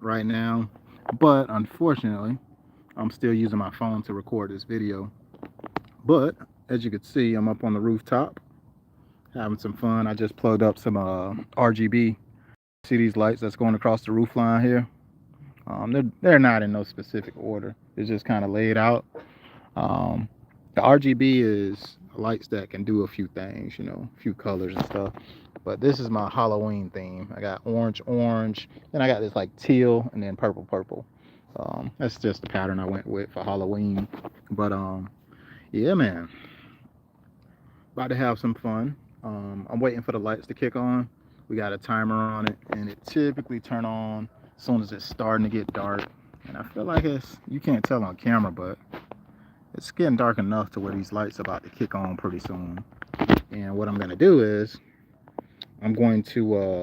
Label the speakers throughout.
Speaker 1: right now, but unfortunately, I'm still using my phone to record this video. But as you can see, I'm up on the rooftop having some fun. I just plugged up some RGB. See these lights that's going across the roof line here? They're not in no specific order. It's just kind of laid out. Um, the RGB is lights that can do a few things, you know, a few colors and stuff. But this is my Halloween theme. I got orange, then I got this like teal, and then purple. That's just the pattern I went with for Halloween. But yeah, man, about to have some fun. I'm waiting for the lights to kick on. We got a timer on it, and it typically turn on as soon as it's starting to get dark. And I feel like you can't tell on camera, but it's getting dark enough to where these lights are about to kick on pretty soon. And what I'm gonna do is I'm going to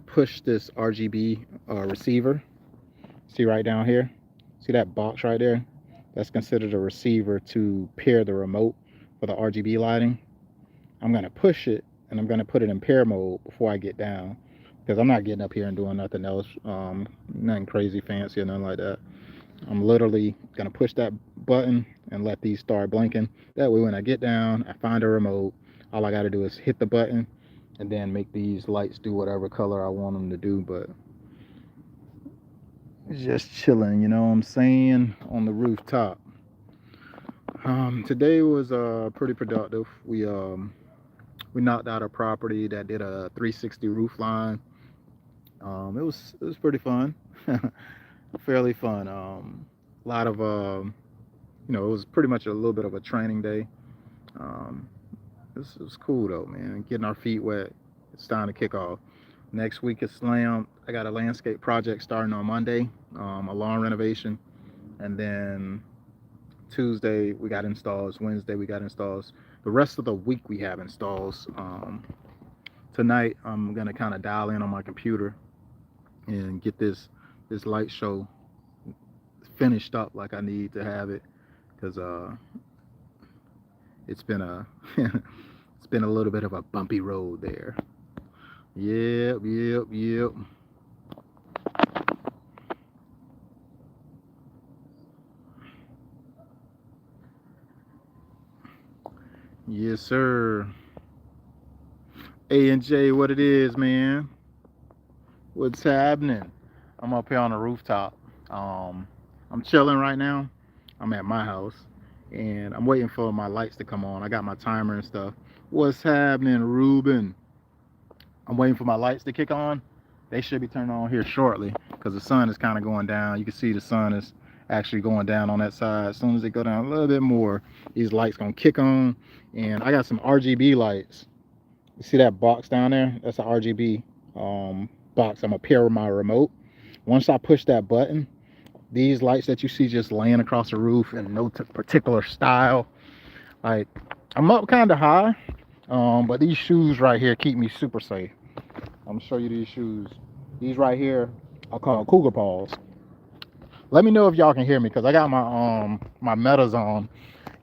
Speaker 1: push this RGB receiver. See right down here? See that box right there? That's considered a receiver to pair the remote for the RGB lighting. I'm gonna push it and I'm gonna put it in pair mode before I get down, because I'm not getting up here and doing nothing else, nothing crazy fancy or nothing like that. I'm literally gonna push that button and let these start blinking. That way when I get down, I find a remote, all I gotta do is hit the button and then make these lights do whatever color I want them to do. But it's just chilling, you know what I'm saying, on the rooftop. Today was pretty productive. We knocked out a property that did a 360 roof line. It was pretty fun. Fairly fun. A lot of it was pretty much a little bit of a training day. Um, this was cool though, man. Getting our feet wet. It's time to kick off. Next week is slammed. I got a landscape project starting on Monday, a lawn renovation, and then Tuesday we got installs. Wednesday we got installs. The rest of the week we have installs. Tonight I'm gonna kind of dial in on my computer and get this light show finished up like I need to have it, because it's been a it's been a little bit of a bumpy road there. Yep. Yes, sir. A and J, what it is, man? What's happening? I'm up here on the rooftop. I'm chilling right now. I'm at my house, and I'm waiting for my lights to come on. I got my timer and stuff. What's happening, Ruben? I'm waiting for my lights to kick on. They should be turned on here shortly because the sun is kind of going down. You can see the sun is actually going down on that side. As soon as they go down a little bit more, these lights gonna kick on. And I got some RGB lights. You see that box down there? That's an RGB box. I'm gonna pair with my remote. Once I push that button, these lights that you see just laying across the roof in no particular style, like, I'm up kind of high, but these shoes right here keep me super safe. I'm gonna show you these shoes. These right here are called Cougar Paws. Let me know if y'all can hear me, because I got my Metas on,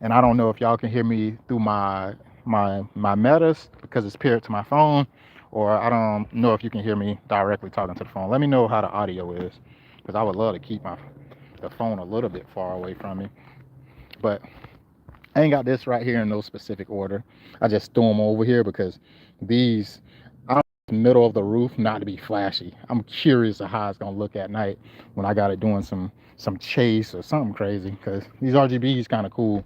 Speaker 1: and I don't know if y'all can hear me through my Metas because it's paired to my phone, or I don't know if you can hear me directly talking to the phone. Let me know how the audio is, because I would love to keep the phone a little bit far away from me. But I ain't got this right here in no specific order. I just threw them over here because these, I don't want the middle of the roof not to be flashy. I'm curious of how it's gonna look at night when I got it doing some chase or something crazy, because these RGBs kind of cool.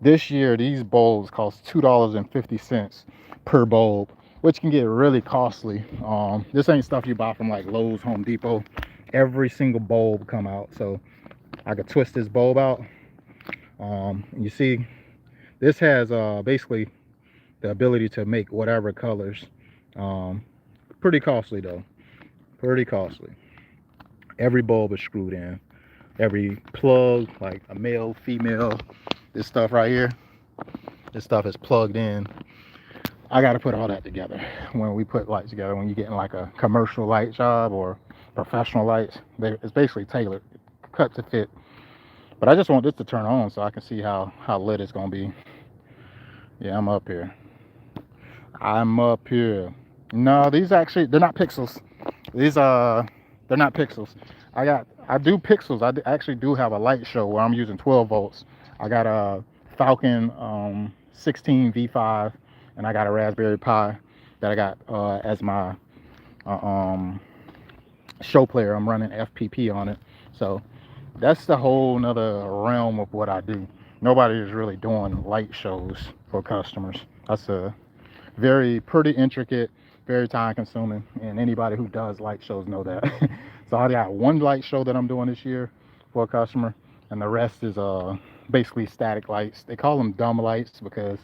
Speaker 1: This year, these bulbs cost $2.50 per bulb, which can get really costly. This ain't stuff you buy from like Lowe's, Home Depot. Every single bulb come out, so I could twist this bulb out. You see, this has basically the ability to make whatever colors. Pretty costly though, pretty costly. Every bulb is screwed in. Every plug, like a male, female, this stuff right here, this stuff is plugged in. I got to put all that together. When we put lights together, when you're getting like a commercial light job or professional lights, it's basically tailored, cut to fit. But I just want this to turn on so I can see how lit it's gonna be. Yeah, I'm up here. I'm up here. No, these actually, they're not pixels. These they're not pixels. I do pixels. Actually do have a light show where I'm using 12 volts. I got a Falcon 16 V5, and I got a Raspberry Pi that I got as my uh, um, show player. I'm running FPP on it. So that's the whole nother realm of what I do. Nobody is really doing light shows for customers. That's a pretty intricate, very time consuming, and anybody who does light shows know that. So I got one light show that I'm doing this year for a customer, and the rest is basically static lights. They call them dumb lights because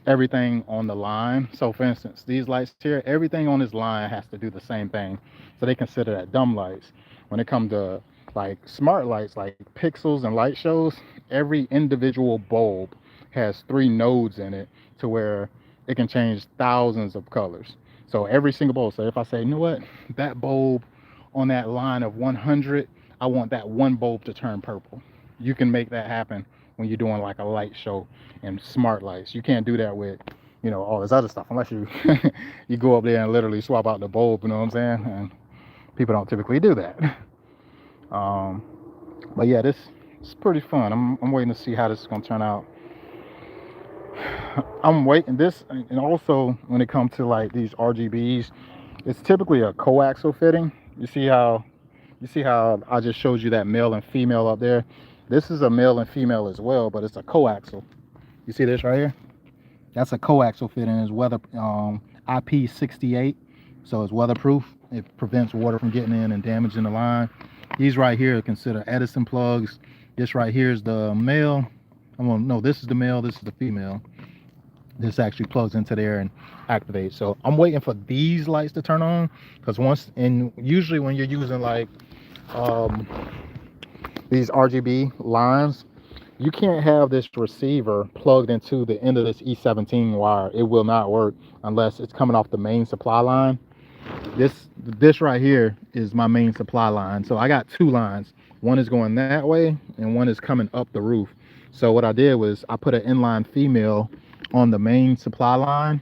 Speaker 1: everything on the line. So for instance, these lights here, everything on this line has to do the same thing. So they consider that dumb lights. When it comes to like smart lights, like pixels and light shows, every individual bulb has 3 nodes in it to where it can change thousands of colors. So every single bulb. So if I say, you know what, that bulb on that line of 100, I want that one bulb to turn purple. You can make that happen when you're doing like a light show and smart lights. You can't do that with, all this other stuff unless you you go up there and literally swap out the bulb. You know what I'm saying? And people don't typically do that. Um, but yeah, this is pretty fun. I'm waiting to see how this is gonna turn out. I'm waiting this, and also when it comes to like these RGBs, it's typically a coaxial fitting. You see how I just showed you that male and female up there. This is a male and female as well, but it's a coaxial. You see this right here? That's a coaxial fitting. It's weather IP68, so it's weatherproof. It prevents water from getting in and damaging the line. These right here are considered Edison plugs. This right here is the male. No, this is the male. This is the female. This actually plugs into there and activates. So I'm waiting for these lights to turn on, because usually when you're using like these RGB lines, you can't have this receiver plugged into the end of this E17 wire. It will not work unless it's coming off the main supply line. This right here is my main supply line. So I got 2 lines. One is going that way and one is coming up the roof. So what I did was I put an inline female on the main supply line,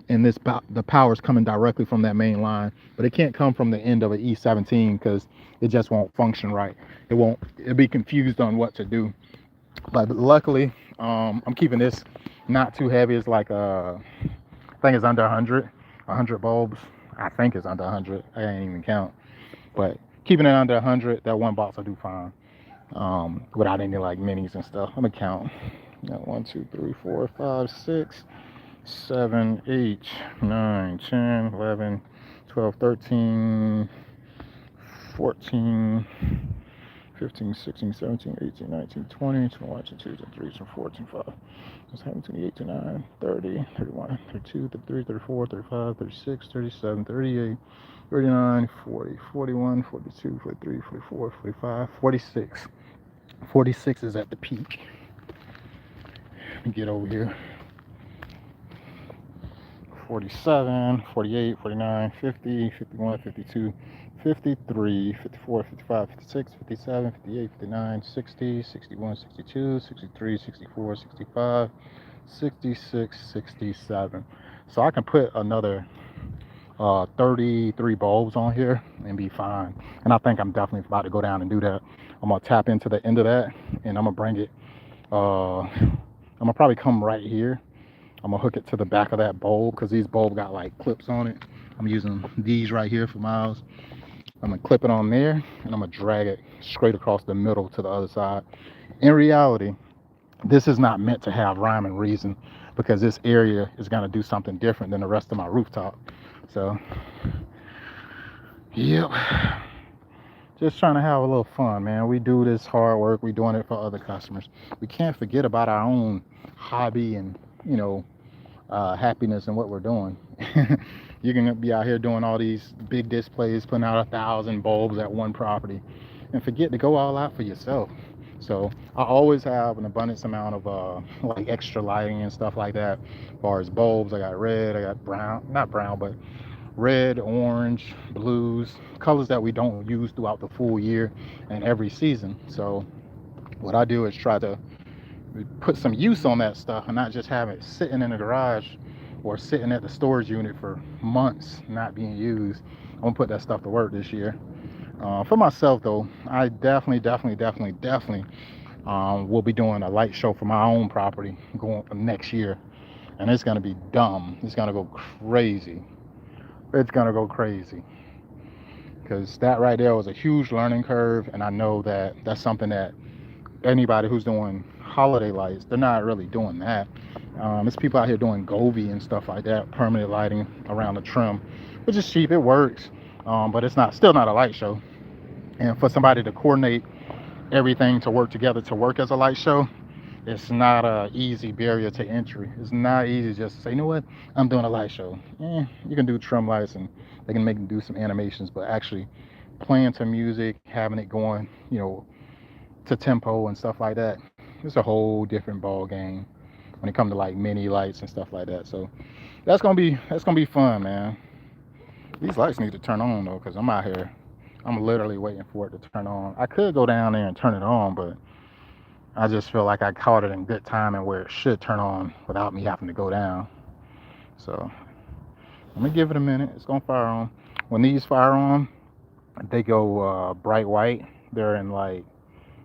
Speaker 1: and the power is coming directly from that main line, but it can't come from the end of an E17 because it just won't function right. It'll be confused on what to do. But luckily, I'm keeping this not too heavy. It's like I think it's under 100 bulbs. I think it's under 100. I didn't even count, but keeping it under 100, that one box will do fine, without any like minis and stuff. I'm gonna count. 1, 2, 3, 4, 5, 6, 7, 8, 9, 10, 11, 12, 13, 14, 15, 16, 17, 18, 19, 20, 21, 22, 23, 24, 25, 27, 28, 29, 30, 31, 32, 33, 34, 35, 36, 37, 38, 39, 40, 41, 42, 43, 44, 45, 46. 46 is at the peak. Let me get over here. 47, 48, 49, 50, 51, 52, 53, 54, 55, 56, 57, 58, 59, 60, 61, 62, 63, 64, 65, 66, 67. So I can put another 33 bulbs on here and be fine. And I think I'm definitely about to go down and do that. I'm gonna tap into the end of that, and I'm gonna bring it. I'm gonna probably come right here. I'm gonna hook it to the back of that bulb because these bulbs got like clips on it. I'm using these right here for miles. I'm gonna clip it on there, and I'm gonna drag it straight across the middle to the other side. In reality, this is not meant to have rhyme and reason because this area is gonna do something different than the rest of my rooftop. So, yep. Just trying to have a little fun, man. We do this hard work. We doing it for other customers. We can't forget about our own hobby and, happiness in what we're doing. You can be out here doing all these big displays, putting out 1,000 bulbs at one property, and forget to go all out for yourself. So I always have an abundance amount of like extra lighting and stuff like that. As far as bulbs, I got red, I got brown, not brown, but red, orange, blues, colors that we don't use throughout the full year and every season. So what I do is try to put some use on that stuff and not just have it sitting in the garage or sitting at the storage unit for months not being used. I'm gonna put that stuff to work this year. For myself though, I definitely will be doing a light show for my own property going next year, and it's gonna be dumb. It's gonna go crazy. It's gonna go crazy because that right there was a huge learning curve, and I know that that's something that anybody who's doing holiday lights, they're not really doing that. It's people out here doing Govee and stuff like that, permanent lighting around the trim, which is cheap. It works, but it's not still not a light show. And for somebody to coordinate everything to work together to work as a light show, it's not a easy barrier to entry. It's not easy just to say, you know what, I'm doing a light show. You can do trim lights and they can make them do some animations, but actually playing to music, having it going, to tempo and stuff like that, it's a whole different ball game when it comes to like mini lights and stuff like that. So that's gonna be fun, man. These lights need to turn on though, because I'm out here. I'm literally waiting for it to turn on. I could go down there and turn it on, but I just feel like I caught it in good timing where it should turn on without me having to go down. So let me give it a minute. It's gonna fire on. When these fire on, they go bright white. They're in like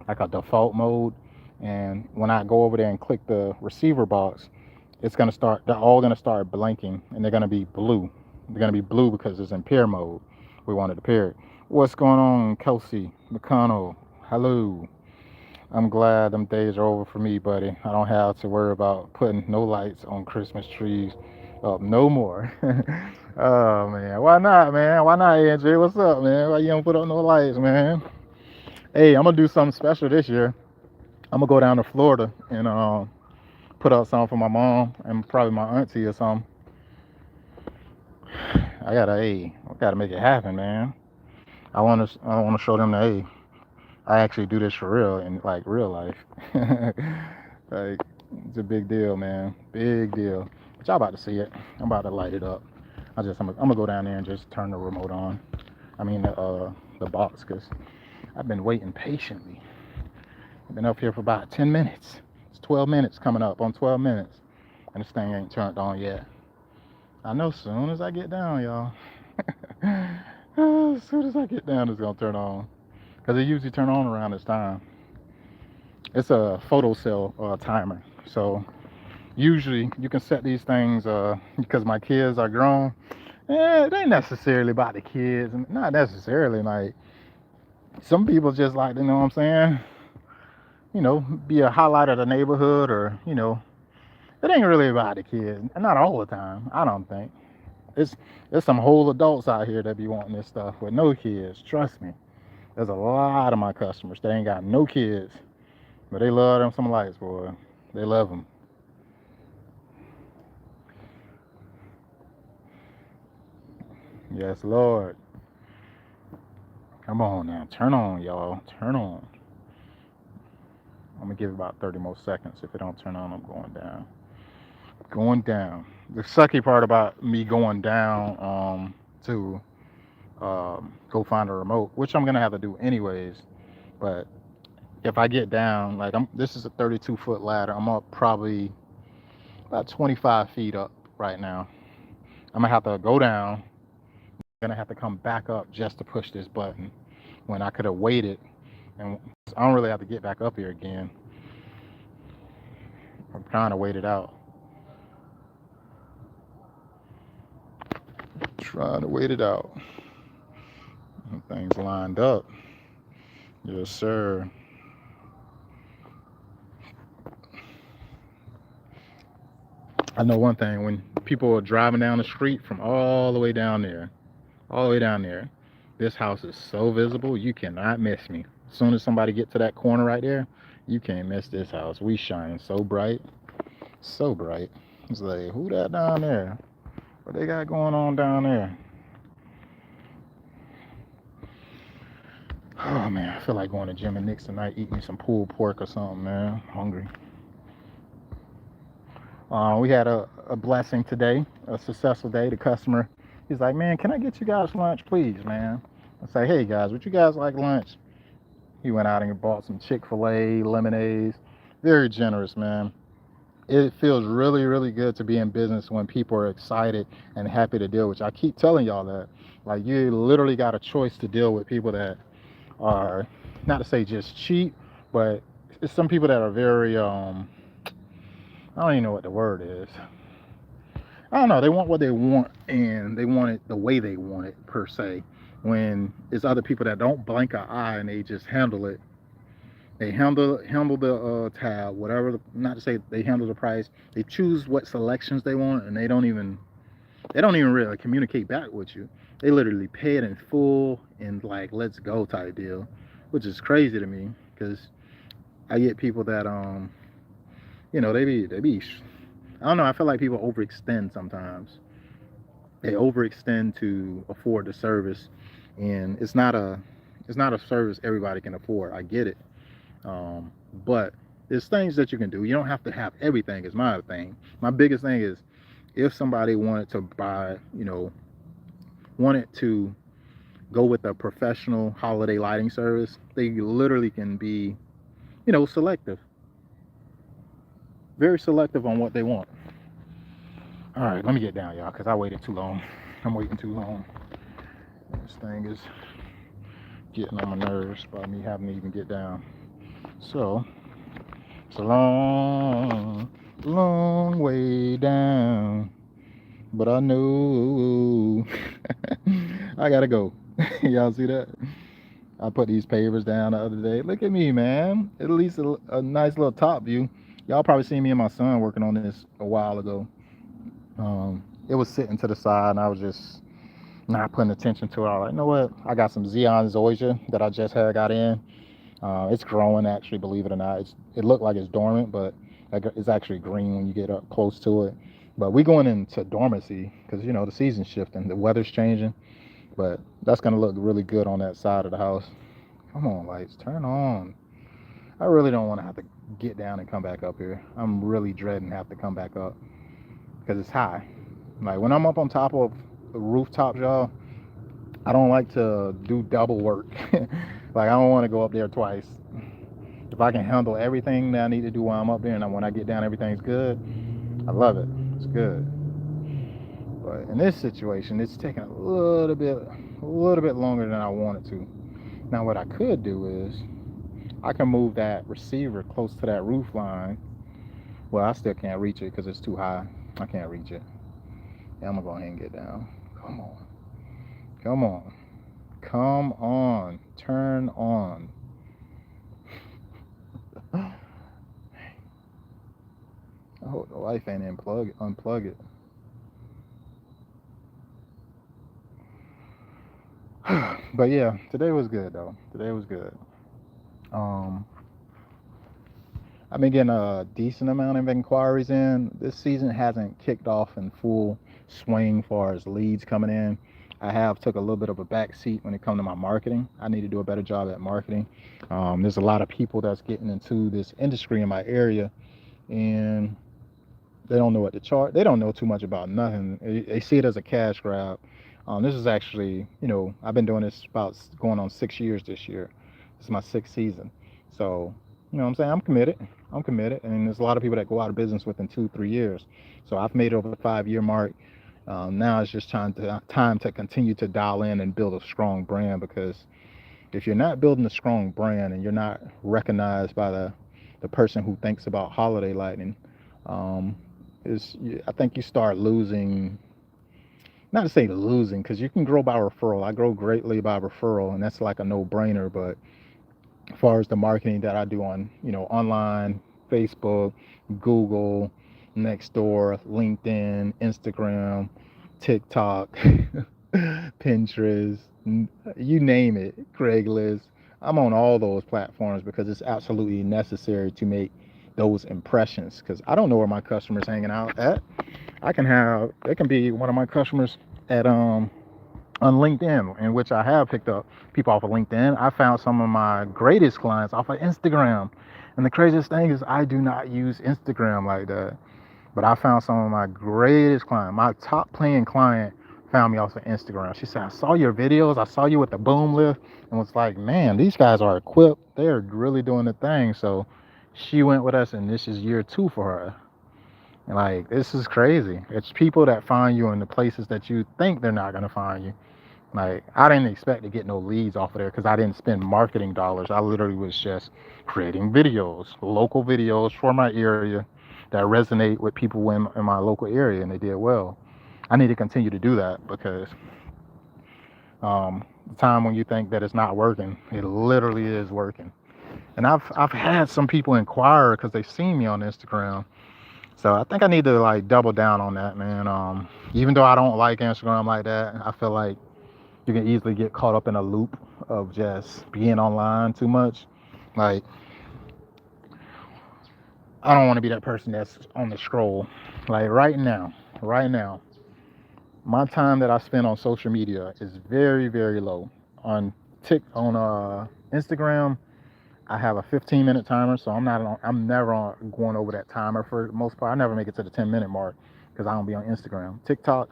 Speaker 1: a default mode. And when I go over there and click the receiver box, they're all gonna start blinking and they're gonna be blue. They're gonna be blue because it's in pair mode. We wanted to pair it. What's going on, Kelsey McConnell? Hello. I'm glad them days are over for me, buddy. I don't have to worry about putting no lights on Christmas trees up no more. Oh man, why not, man? Why not, Andrew? What's up, man? Why you don't put up no lights, man? Hey, I'm gonna do something special this year. I'm gonna go down to Florida and put up something for my mom and probably my auntie or something. I gotta make it happen, man. I wanna show them that hey, I actually do this for real in like real life. Like it's a big deal, man. Big deal. But y'all about to see it. I'm about to light it up. I'm gonna go down there and just turn the remote on. I mean the box, cause I've been waiting patiently. I've been up here for about 10 minutes. It's 12 minutes coming up on 12 minutes, and this thing ain't turned on yet. I know soon as I get down, y'all. As soon as I get down, it's gonna turn on. Cause it usually turn on around this time. It's a photo cell timer, so usually you can set these things because my kids are grown. It ain't necessarily about the kids, not necessarily. Like some people just like, you know what I'm saying? Be a highlight of the neighborhood, or it ain't really about the kids. Not all the time, I don't think. It's there's some whole adults out here that be wanting this stuff with no kids. Trust me. There's a lot of my customers that ain't got no kids, but they love them some lights, boy. They love them. Yes, Lord. Come on now, turn on, y'all. Turn on. I'm gonna give it about 30 more seconds. If it don't turn on, I'm going down. Going down. The sucky part about me going down to go find a remote, which I'm gonna have to do anyways. But if I get down, like this is a 32-foot ladder. I'm up probably about 25 feet up right now. I'm gonna have to go down. I'm gonna have to come back up just to push this button when I could have waited, and I don't really have to get back up here again. I'm trying to wait it out. Trying to wait it out. Things lined up. Yes, sir. I know one thing, when people are driving down the street from all the way down there, this house is so visible, you cannot miss me. As soon as somebody get to that corner right there, you can't miss this house. We shine so bright, so bright. It's like, who that down there? What they got going on down there? Oh man, I feel like going to Jim and Nick's tonight, eating me some pulled pork or something, man. I'm hungry. We had a blessing today, a successful day. The customer, he's like, man, can I get you guys lunch, please, man? I say, hey guys, would you guys like lunch? He went out and bought some Chick-fil-A lemonades. Very generous, man. it feels really, really good to be in business when people are excited and happy to deal with you. I keep telling y'all that. Like, you literally got a choice to deal with people that are, not to say just cheap, but it's some people that are very, I don't even know what the word is. I don't know. They want what they want, and they want it the way they want it, per se. When it's other people that don't blink an eye and they just handle it. They handle the tab, whatever. Not to say they handle the price. They choose what selections they want, and they don't even really communicate back with you. They literally pay it in full and like let's go type deal, which is crazy to me because I get people that they be I don't know. I feel like people overextend sometimes. They overextend to afford the service, and it's not a service everybody can afford. I get it, but there's things that you can do. You don't have to have everything. Is my thing. My biggest thing is if somebody wanted to buy, wanted to go with a professional holiday lighting service, they literally can be, selective, very selective on what they want. All right, let me get down, y'all, because I waited too long. I'm waiting too long. This thing is getting on my nerves by me having to even get down. So, it's a long, long way down. But I know I gotta go. Y'all see that? I put these pavers down the other day. Look at me, man. At least a nice little top view. Y'all probably seen me and my son working on this a while ago. It was sitting to the side, and I was just not putting attention to it. I was like, you know what? I got some Xeon Zoysia that I just had got in. It's growing, actually, believe it or not. It looked like it's dormant, but it's actually green when you get up close to it. But we going into dormancy because the season's shifting, the weather's changing. But that's gonna look really good on that side of the house. Come on, lights, turn on. I really don't want to have to get down and come back up here. I'm really dreading have to come back up because it's high. Like when I'm up on top of the rooftop, y'all, I don't like to do double work. Like I don't want to go up there twice. If I can handle everything that I need to do while I'm up there, and when I get down, everything's good. I love it. It's good. But in this situation, it's taking a little bit longer than I wanted to. Now, what I could do is I can move that receiver close to that roof line. Well, I still can't reach it because it's too high. I can't reach it. Yeah, I'm gonna go ahead and get down. Come on. Come on. Come on. Turn on. I hope the life ain't unplug it. But yeah, today was good though. Today was good. Um, I've been getting a decent amount of inquiries in. This season hasn't kicked off in full swing as far as leads coming in. I have took a little bit of a back seat when it comes to my marketing. I need to do a better job at marketing. There's a lot of people that's getting into this industry in my area, and they don't know what to charge. They don't know too much about nothing. They see it as a cash grab. This is actually, I've been doing this about going on 6 years this year. This is my sixth season. So, what I'm saying? I'm committed. I'm committed. And there's a lot of people that go out of business within 2, 3 years. So I've made it over the 5 year mark. Now it's just time to continue to dial in and build a strong brand, because if you're not building a strong brand and you're not recognized by the person who thinks about holiday lighting, um, I think you start losing. Not to say losing, because you can grow by referral. I grow greatly by referral, and that's like a no-brainer. But as far as the marketing that I do on, online, Facebook, Google, Nextdoor, LinkedIn, Instagram, TikTok, Pinterest, you name it, Craigslist. I'm on all those platforms because it's absolutely necessary to make those impressions, because I don't know where my customers hanging out at. They can be one of my customers at on LinkedIn, in which I have picked up people off of LinkedIn. I found some of my greatest clients off of Instagram. And the craziest thing is I do not use Instagram like that. But I found some of my greatest clients. My top playing client found me off of Instagram. She said, I saw your videos. I saw you with the boom lift, and was like, man, these guys are equipped. They're really doing the thing. So she went with us, and this is year 2 for her. And like, this is crazy. It's people that find you in the places that you think they're not gonna find you. Like, I didn't expect to get no leads off of there because I didn't spend marketing dollars. I literally was just creating videos, local videos for my area that resonate with people in my local area, and they did well. I need to continue to do that because the time when you think that it's not working, it literally is working. And I've had some people inquire because they've seen me on Instagram. So I think I need to like double down on that, man. Even though I don't like Instagram like that, I feel like you can easily get caught up in a loop of just being online too much. Like, I don't want to be that person that's on the scroll. Like right now, my time that I spend on social media is very, very low. On Instagram, I have a 15-minute timer, so I'm never going over that timer for the most part. I never make it to the 10-minute mark because I don't be on Instagram. TikTok,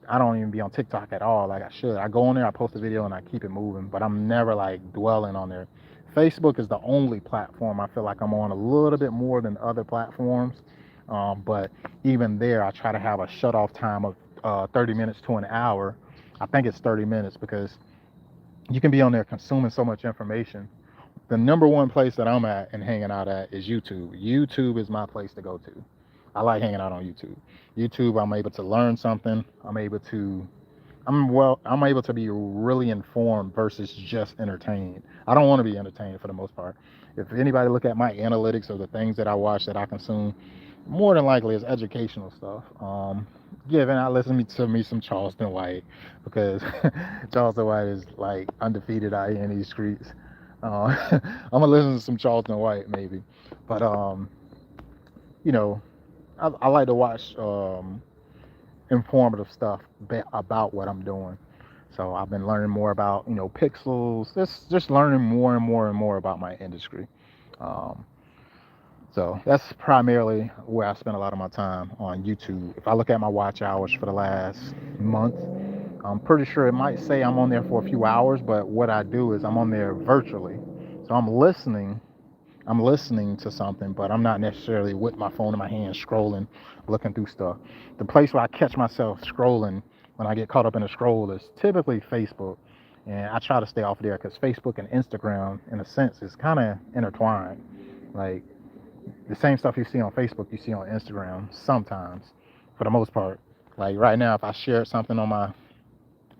Speaker 1: I don't even be on TikTok at all like I should. I go on there, I post a video, and I keep it moving, but I'm never like dwelling on there. Facebook is the only platform I feel like I'm on a little bit more than other platforms. But even there, I try to have a shut off time of 30 minutes to an hour. I think it's 30 minutes because you can be on there consuming so much information. The number one place that I'm at and hanging out at is YouTube. YouTube is my place to go to. I like hanging out on YouTube. YouTube, I'm able to learn something. I'm able to be really informed versus just entertained. I don't want to be entertained for the most part. If anybody look at my analytics of the things that I watch that I consume, more than likely it's educational stuff. Given I listen to me some Charleston White because Charleston White is like undefeated out here in these streets. I'm gonna listen to some Charleston White maybe, but you know, I like to watch informative stuff about what I'm doing. So I've been learning more about pixels, just learning more and more and more about my industry. Um, so that's primarily where I spend a lot of my time on YouTube. If I look at my watch hours for the last month, I'm pretty sure it might say I'm on there for a few hours, but what I do is I'm on there virtually. So I'm listening to something, but I'm not necessarily with my phone in my hand scrolling, looking through stuff. The place where I catch myself scrolling when I get caught up in a scroll is typically Facebook. And I try to stay off there because Facebook and Instagram, in a sense, is kind of intertwined. Like the same stuff you see on Facebook, you see on Instagram sometimes, for the most part. Like right now, if I share something on my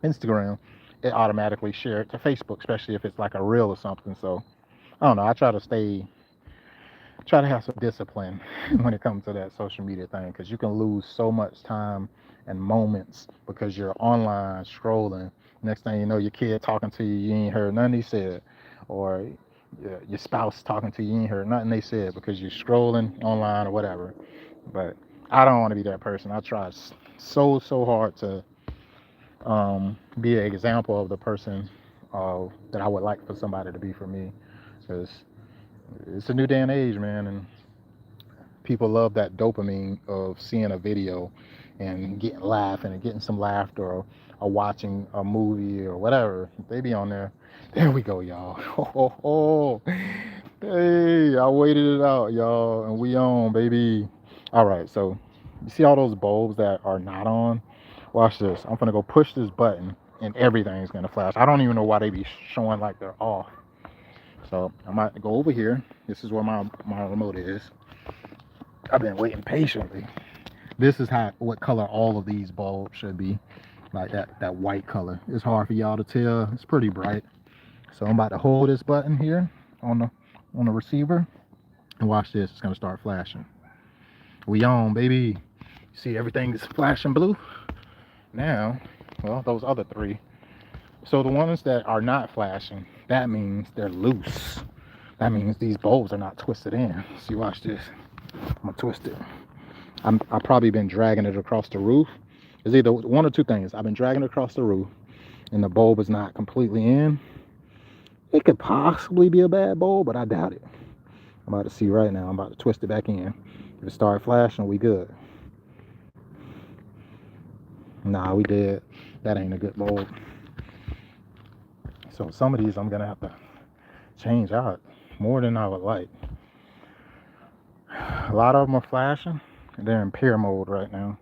Speaker 1: Instagram, it automatically share it to Facebook, especially if it's like a reel or something. So I don't know. I try to have some discipline when it comes to that social media thing because you can lose so much time and moments because you're online scrolling. Next thing you know, your kid talking to you, you ain't heard nothing he said, or your spouse talking to you, you ain't heard nothing they said because you're scrolling online or whatever. But I don't want to be that person. I try so hard to be an example of the person that I would like for somebody to be for me because it's a new day and age, man, and people love that dopamine of seeing a video and getting laughing and getting some laughter or watching a movie or whatever. They be on there. There we go, y'all. Oh, hey, I waited it out, y'all, and we on, baby. All right, so you see all those bulbs that are not on? Watch this. I'm gonna go push this button and everything's gonna flash. I don't even know why they be showing like they're off. So I might go over here. This is where my remote is. I've been waiting patiently. This is what color all of these bulbs should be. Like that white color. It's hard for y'all to tell. It's pretty bright. So I'm about to hold this button here on the receiver. And watch this. It's gonna start flashing. We on, baby. See everything is flashing blue? Now, well, those other three. So the ones that are not flashing, that means they're loose. That means these bulbs are not twisted in. See, watch this. I'm gonna twist it. I've probably been dragging it across the roof. It's either one or two things. I've been dragging it across the roof and the bulb is not completely in. It could possibly be a bad bulb, but I doubt it. I'm about to see right now. I'm about to twist it back in. If it started flashing, we good. Nah, we dead. That ain't a good bulb. So some of these I'm gonna have to change out more than I would like. A lot of them are flashing They're in pair mode right now.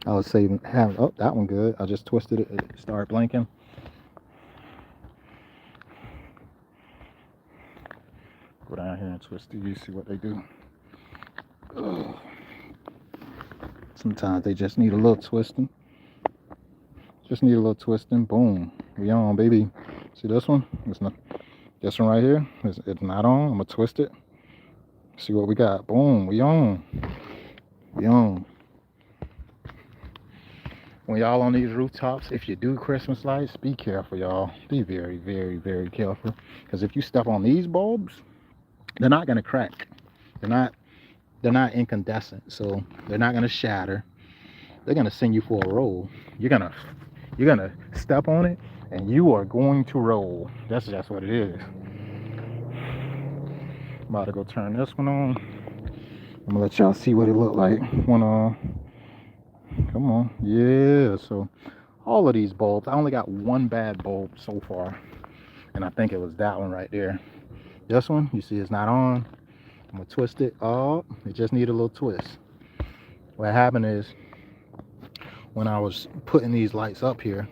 Speaker 1: I was saving, oh, that one good. I just twisted it. It started blinking. Go down here and twist it. You see what they do. Ugh. Sometimes they just need a little twisting. Just need a little twisting. Boom. We on, baby. See this one? It's not. This one right here. It's not on. I'm gonna twist it. See what we got. Boom. We on. We on. When y'all on these rooftops, if you do Christmas lights, be careful, y'all. Be very, very, very careful. Because if you step on these bulbs, they're not gonna crack. They're not incandescent, so they're not gonna shatter. They're gonna send you for a roll. You're gonna step on it, and you are going to roll. That's just what it is. I'm about to go turn this one on. I'm gonna let y'all see what it looked like when come on, yeah. So all of these bulbs, I only got one bad bulb so far, and I think it was that one right there. This one, you see, it's not on. I'm gonna twist it. Oh, it just needed a little twist. What happened is, when I was putting these lights up here,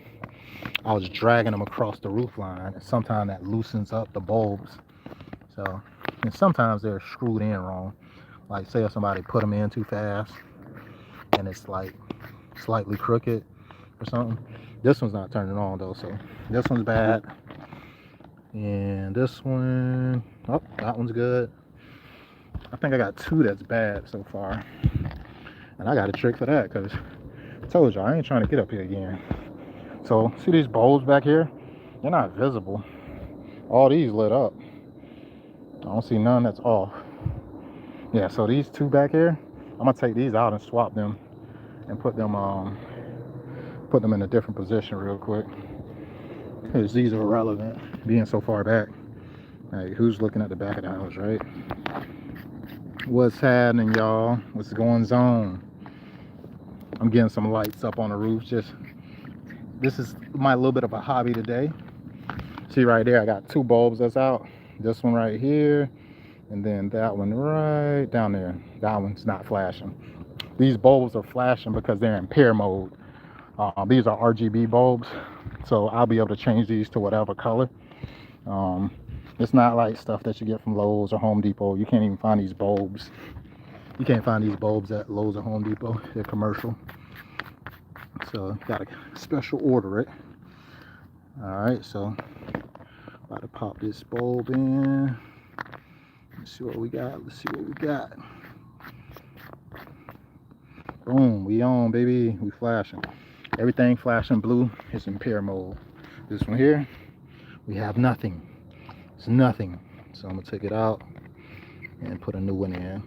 Speaker 1: I was dragging them across the roof line, and sometimes that loosens up the bulbs. So, and sometimes they're screwed in wrong. Like, say if somebody put them in too fast, and it's like slightly crooked or something. This one's not turning on though, so this one's bad. And this one, oh, that one's good. I think I got two that's bad so far. And I got a trick for that, because I told you I ain't trying to get up here again. So see these bulbs back here? They're not visible. All these lit up. I don't see none that's off. Yeah, so these two back here, I'm gonna take these out and swap them and put them in a different position real quick, because these are irrelevant being so far back. Hey, who's looking at the back of the house, right? What's happening, y'all? What's going on? I'm getting some lights up on the roof. This is my little bit of a hobby today. See right there, I got two bulbs that's out. This one right here, and then that one right down there. That one's not flashing. These bulbs are flashing because they're in pair mode. These are RGB bulbs, so I'll be able to change these to whatever color. It's not like stuff that you get from Lowe's or Home Depot. You can't even find these bulbs. You can't find these bulbs at Lowe's or Home Depot. They're commercial. So you gotta special order it. Alright, so about to pop this bulb in. Let's see what we got. Let's see what we got. Boom, we on, baby. We flashing. Everything flashing blue is in pair mode. This one here, we have nothing. It's nothing. So I'm gonna take it out and put a new one in.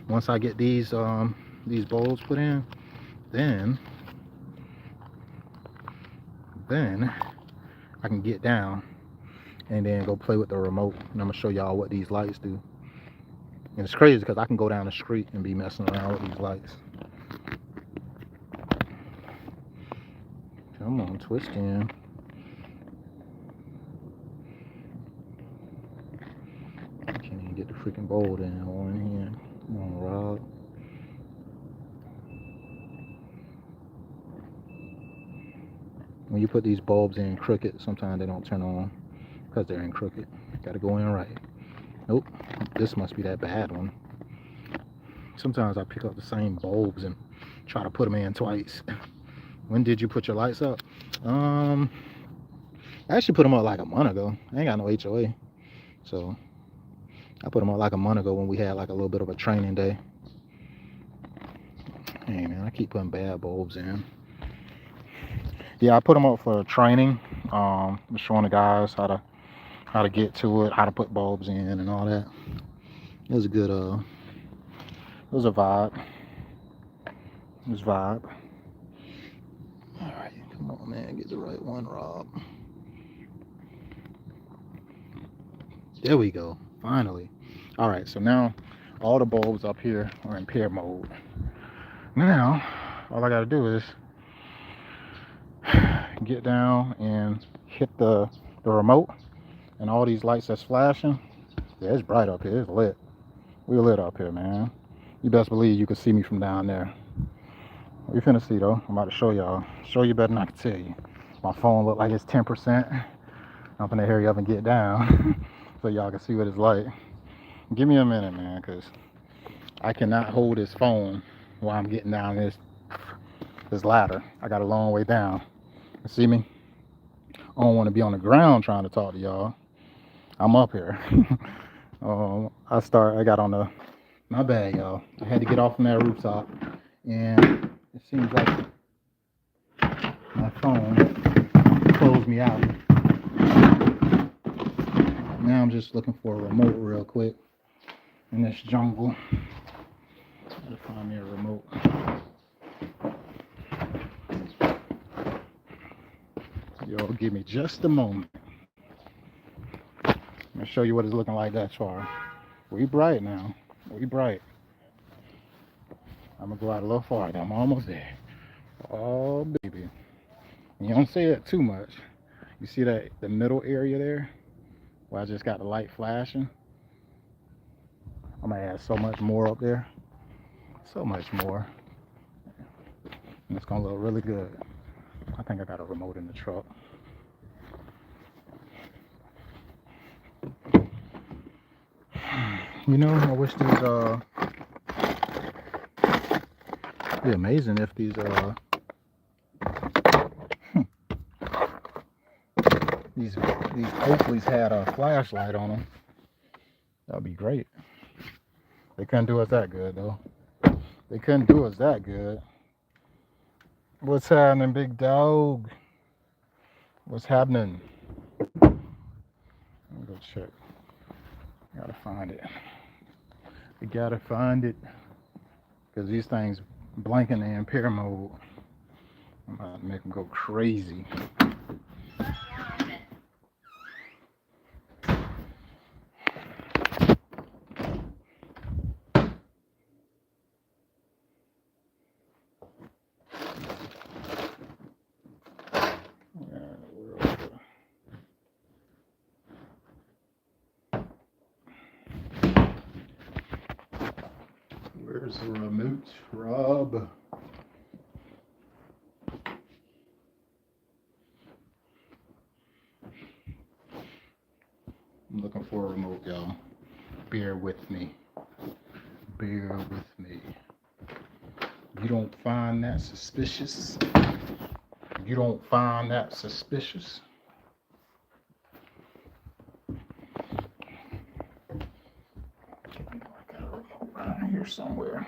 Speaker 1: Once I get these bulbs put in, then I can get down and then go play with the remote, and I'm gonna show y'all what these lights do. And it's crazy because I can go down the street and be messing around with these lights. Come on, twist in. I can't even get the freaking bulb in here. Come on, Rob. When you put these bulbs in crooked, sometimes they don't turn on because they're in crooked. Gotta go in right. Nope, this must be that bad one. Sometimes I pick up the same bulbs and try to put them in twice. When did you put your lights up? I actually put them up like a month ago. I ain't got no HOA. So I put them up like a month ago when we had like a little bit of a training day. Hey man, I keep putting bad bulbs in. Yeah, I put them up for training. Showing the guys how to get to it, how to put bulbs in and all that. It was a good it was a vibe. It was vibe. Alright, come on man, get the right one, Rob. There we go, finally. Alright, so now all the bulbs up here are in pair mode. Now, all I gotta do is get down and hit the remote, and all these lights that's flashing, yeah, it's bright up here, it's lit. We're lit up here, man. You best believe you can see me from down there. We finna see though. I'm about to show y'all. Show you better than I can tell you. My phone look like it's 10%. I'm finna hurry up and get down so y'all can see what it's like. Give me a minute, man, cause I cannot hold this phone while I'm getting down this ladder. I got a long way down. You see me? I don't want to be on the ground trying to talk to y'all. I'm up here. I got on my bad, y'all. I had to get off from that rooftop, and it seems like my phone closed me out. Now I'm just looking for a remote real quick in this jungle. Gotta find me a remote. Y'all give me just a moment. I'm gonna show you what it's looking like that far. We bright now. We bright. I'm gonna go out a little farther. I'm almost there. Oh baby. You don't see it too much. You see that the middle area there where I just got the light flashing? I'm gonna add so much more up there. So much more. And it's gonna look really good. I think I got a remote in the truck. You know, I wish these it'd be amazing if these these Oakleys had a flashlight on them. That'd be great. They couldn't do us that good though. They couldn't do us that good. What's happening, big dog? What's happening? Let me go check. Gotta find it. We gotta find it. Because these things blanking in impair mode. I'm about to make them go crazy. Where's the remote, Rob? I'm looking for a remote, y'all. Bear with me. Bear with me. You don't find that suspicious? You don't find that suspicious? I got a remote around here somewhere.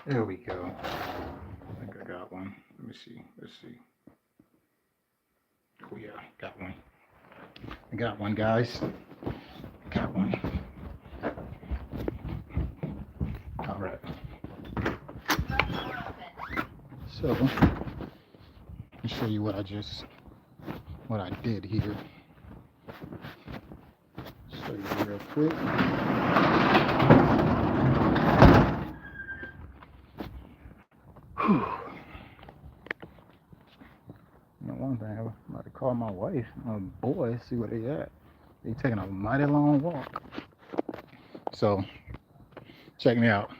Speaker 1: There we go. I think I got one. Let me see. Let's see. Oh yeah, got one. I got one, guys. Got one. All right. So, let me show you what I did here. Show you real quick. Whew. You know, one thing, I'm about to call my wife, my boy, see where they at. They taking a mighty long walk. So, check me out.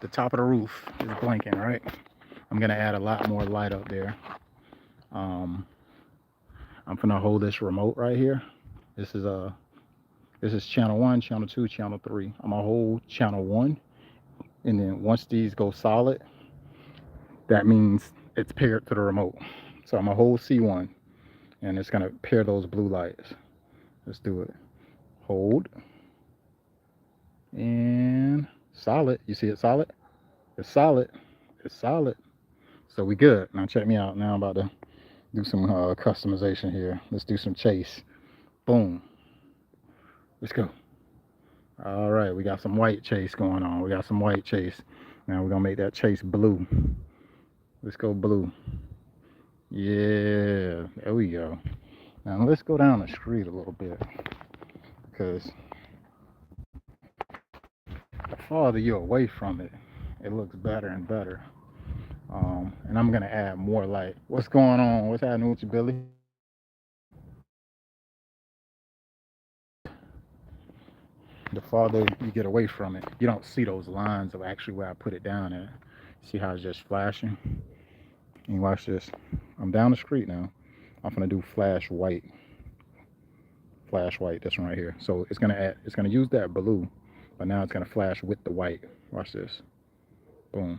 Speaker 1: The top of the roof is blinking, right? I'm gonna add a lot more light up there. I'm gonna hold this remote right here. This is channel 1, channel 2, channel 3. I'm gonna hold channel 1, and then once these go solid, that means it's paired to the remote. So I'm gonna hold C1 and it's gonna pair those blue lights. Let's do it. Hold and solid. You see it solid? It's solid. It's solid. So we good. Now check me out. Now I'm about to do some customization here. Let's do some chase. Boom. Let's go. All right, we got some white chase going on. We got some white chase. Now we're gonna make that chase blue. Let's go blue. Yeah, there we go. Now let's go down the street a little bit, because the farther you're away from it, it looks better and better. And I'm gonna add more light. What's going on? What's happening with you, Billy? The farther you get away from it, you don't see those lines of actually where I put it down at. See how it's just flashing? And watch this. I'm down the street now. I'm gonna do flash white. Flash white, this one right here. So it's gonna use that blue, but now it's gonna flash with the white. Watch this. Boom.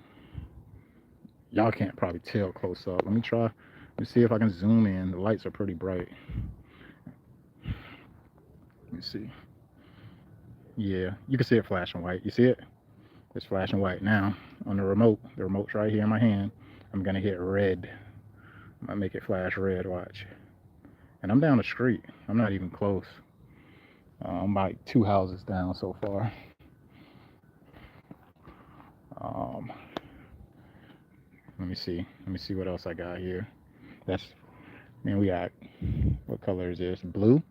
Speaker 1: Y'all can't probably tell close up. Let me try. Let me see if I can zoom in. The lights are pretty bright. Let me see. Yeah, you can see it flashing white. You see it? It's flashing white. Now on the remote's right here in my hand. I'm gonna hit red. I'm gonna make it flash red. Watch. And I'm down the street. I'm not even close. I'm like 2 houses down so far. Let me see. Let me see what else I got here. Man, we got, what color is this? Blue.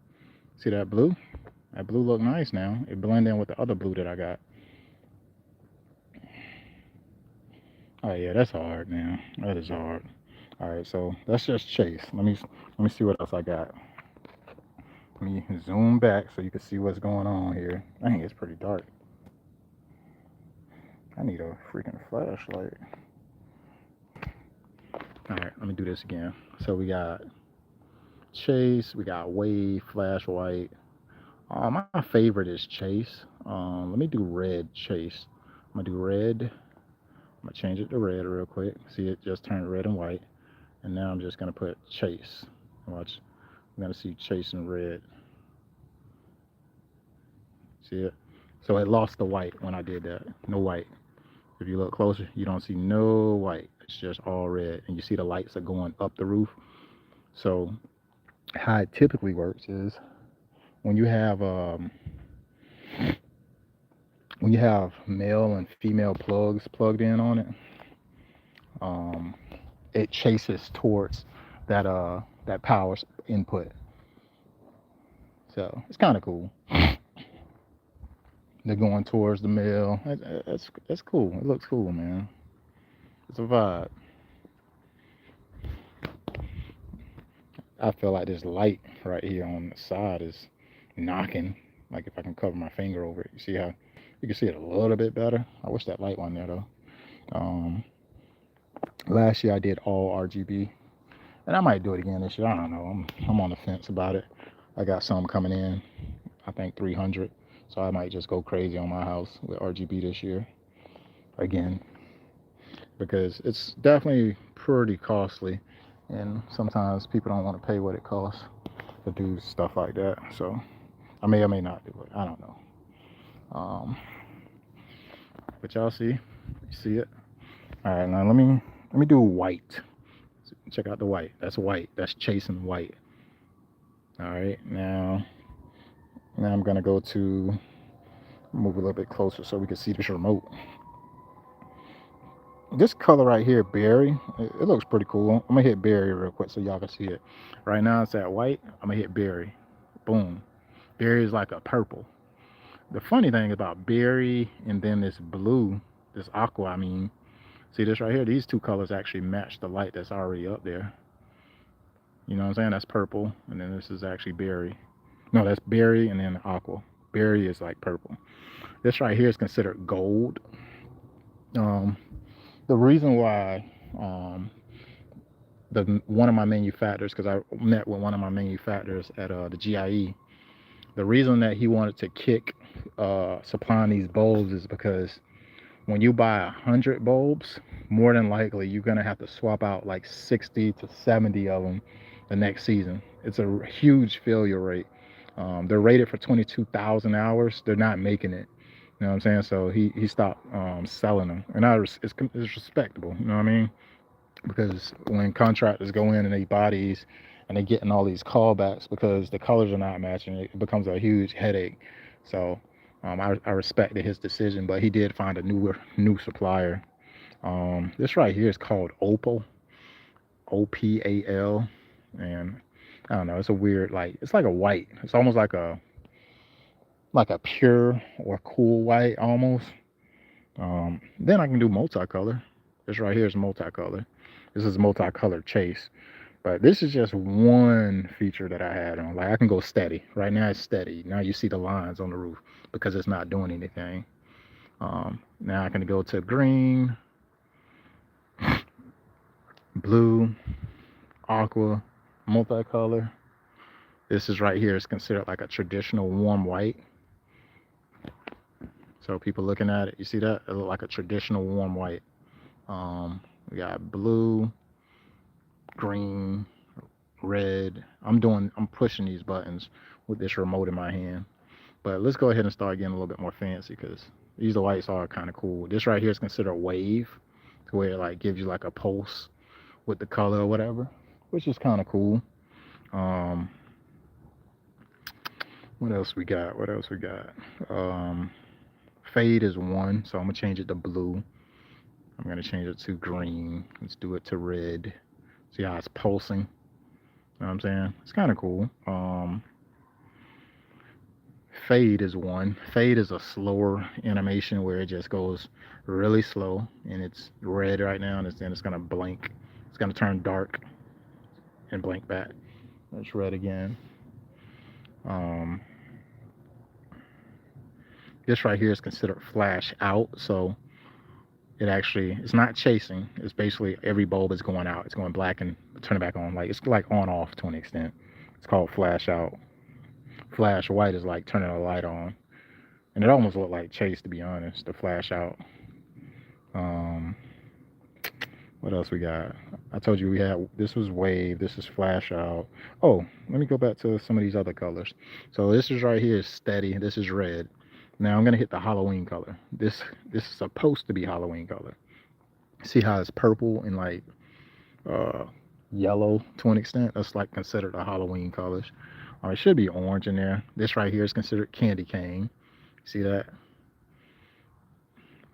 Speaker 1: See that blue? That blue look nice now. It blend in with the other blue that I got. Oh yeah, that's hard, man. That is hard. All right, so that's just chase. Let me see what else I got. Let me zoom back so you can see what's going on here. I think it's pretty dark. I need a freaking flashlight. All right, let me do this again. So we got chase, we got wave, flash white. My favorite is chase. Let me do red chase. I'm gonna do red. I'm gonna change it to red real quick. See, it just turned red and white. And now I'm just gonna put chase. Watch. I'm gonna see chase in red. See it? So it lost the white when I did that. No white. If you look closer, you don't see no white. It's just all red. And you see the lights are going up the roof. So how it typically works is when you have male and female plugs plugged in on it, it chases towards that power input. So it's kind of cool. They're going towards the male. That's cool. It looks cool, man. It's a vibe. I feel like this light right here on the side is knocking. Like if I can cover my finger over it, you see how you can see it a little bit better. I wish that light wasn't there though. Last year I did all RGB, and I might do it again this year. I don't know. I'm on the fence about it. I got some coming in. I think 300. So I might just go crazy on my house with RGB this year again, because it's definitely pretty costly, and sometimes people don't want to pay what it costs to do stuff like that. So I may or may not do it. I don't know. But y'all see, you see it. All right, now let me do white. Check out the white. That's white. That's chasing white. All right, now I'm gonna go to move a little bit closer so we can see this remote. This color right here, berry, it looks pretty cool. I'm gonna hit berry real quick so y'all can see it. Right now it's at white. I'm gonna hit berry. Boom. Berry is like a purple. The funny thing about berry and then this blue, this aqua, I mean, see this right here? These two colors actually match the light that's already up there. You know what I'm saying? That's purple, and then this is actually berry. No, that's berry and then aqua. Berry is like purple. This right here is considered gold. The reason why one of my manufacturers, because I met with one of my manufacturers at the GIE, the reason that he wanted to kick supplying these bulbs is because when you buy 100 bulbs, more than likely you're gonna have to swap out like 60 to 70 of them the next season. It's a huge failure rate. They're rated for 22,000 hours. They're not making it. You know what I'm saying? So he stopped selling them, and it's respectable. You know what I mean? Because when contractors go in and they buy these and they getting all these callbacks because the colors are not matching, it becomes a huge headache. So I respected his decision, but he did find a new supplier. This right here is called Opal, OPAL, and I don't know. It's a weird, like, it's like a white. It's almost like a pure or cool white almost. Then I can do multicolor. This right here is multicolor. This is multicolor chase. But this is just one feature that I had on. Like I can go steady. Right now it's steady. Now you see the lines on the roof because it's not doing anything. Now I can go to green, blue, aqua, multicolor. This is right here is considered like a traditional warm white. So people looking at it, you see that? It looks like a traditional warm white. We got blue, green, red. I'm pushing these buttons with this remote in my hand. But let's go ahead and start getting a little bit more fancy because these lights are kind of cool. This right here is considered a wave, to where it like gives you like a pulse with the color or whatever, which is kind of cool. What else we got? Fade is 1, so I'm gonna change it to blue. I'm gonna change it to green. Let's do it to red. See how it's pulsing? You know what I'm saying? It's kind of cool. Fade is 1. Fade is a slower animation where it just goes really slow, and it's red right now, and then it's gonna blink. It's gonna turn dark and blink back. It's red again. This right here is considered flash out, so it's not chasing. It's basically every bulb is going out. It's going black and turn it back on. Like it's like on off to an extent. It's called flash out. Flash white is like turning a light on, and it almost looked like chase, to be honest. The flash out. What else we got? I told you this was wave. This is flash out. Oh, let me go back to some of these other colors. So this is right here is steady. This is red. Now I'm gonna hit the Halloween color. This is supposed to be Halloween color. See how it's purple and like yellow to an extent? That's like considered a Halloween colors. It should be orange in there. This right here is considered candy cane. See that?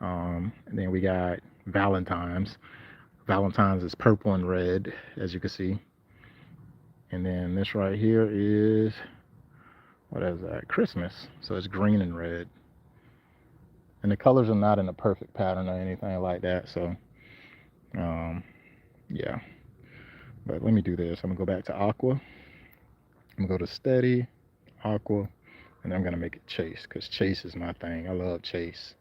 Speaker 1: And then we got Valentine's. Valentine's is purple and red, as you can see. And then this right here is, what is that? Christmas. So it's green and red. And the colors are not in a perfect pattern or anything like that. So, yeah. But let me do this. I'm going to go back to aqua. I'm going to go to steady, aqua, and I'm going to make it chase because chase is my thing. I love chase.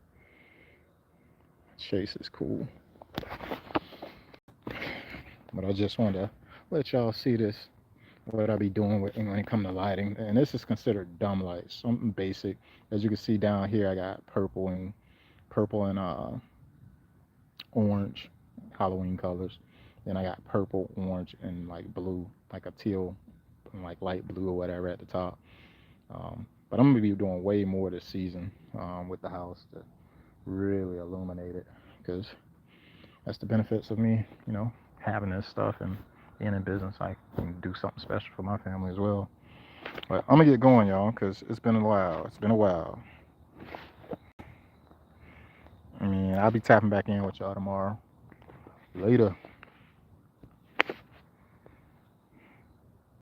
Speaker 1: Chase is cool. But I just wanted to let y'all see this, what I be doing when it comes to lighting. And this is considered dumb lights, something basic. As you can see down here, I got purple and orange, Halloween colors. Then I got purple, orange, and like blue, like a teal, and like light blue or whatever at the top. But I'm gonna be doing way more this season with the house to really illuminate it, because that's the benefits of me, having this stuff and being in business. I can do something special for my family as well. But I'm gonna get going, y'all, because it's been a while. I mean, I'll be tapping back in with y'all tomorrow. Later.